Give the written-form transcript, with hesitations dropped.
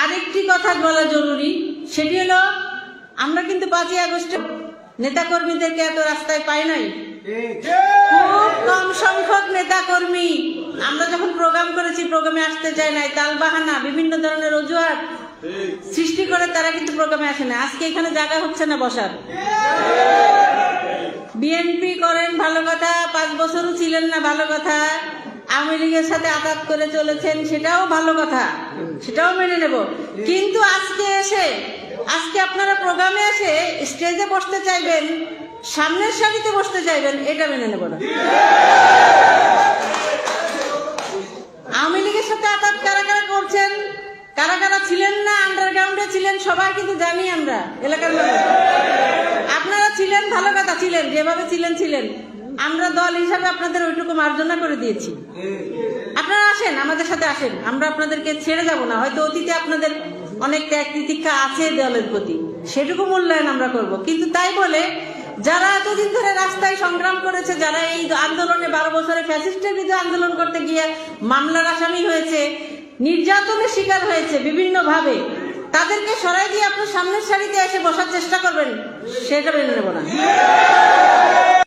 আরেকটি কথা বলা জরুরি, সেটি হলো আমরা কিন্তু 5ই আগস্টে নেতাকর্মীদেরকে এত রাস্তায় পাই নাই। খুব কম সংখ্যক নেতাকর্মী আমরা যখন প্রোগ্রাম করেছি প্রোগ্রামে আসতে চায় নাই, তালবাহানা বিভিন্ন ধরনের অজুহাত সৃষ্টি করে তারা কিন্তু প্রোগ্রামে আসে না। আজকে এখানে জায়গা হচ্ছে না বসার। বিএনপি করেন ভালো কথা, 5 বছরও ছিলেন না ভালো কথা, আওয়ামী লীগের সাথে আঘাত করে চলেছেন সেটাও ভালো কথা, সেটাও মেনে নেব। কিন্তু আজকে আপনারা প্রোগ্রামে এসে স্টেজে বসতে চাইবেন, সামনের সারিতে বসতে চাইবেন, এটা মেনে নেব না। আওয়ামী লীগের সাথে আঘাত কারা কারা করছেন, কারা কারা ছিলেন না, আন্ডারগ্রাউন্ডে ছিলেন, সবাই কিন্তু জানি আমরা এলাকার মানুষ। আপনারা ছিলেন ভালো কথা, ছিলেন যেভাবে ছিলেন। আমরা দল হিসাবে আপনাদের ওইটুকু মার্জনা করে দিয়েছি। আপনারা আসেন, আমাদের সাথে আসেন, আমরা আপনাদেরকে ছেড়ে যাব না। হয়তো অতীতে আপনাদের অনেক ত্যাগ তিতিক্ষা আছে দলের প্রতি, সেটুকু মূল্যায়ন আমরা করব। কিন্তু তাই বলে যারা এতদিন ধরে রাস্তায় সংগ্রাম করেছে, যারা এই আন্দোলনে 12 বছরে ফ্যাসিস্টের বিরুদ্ধে আন্দোলন করতে গিয়ে মামলার আসামি হয়েছে, নির্যাতনের শিকার হয়েছে বিভিন্ন ভাবে, তাদেরকে সরাই দিয়ে আপনার সামনের সারিতে এসে বসার চেষ্টা করবেন, সেটা মেনে নেব না।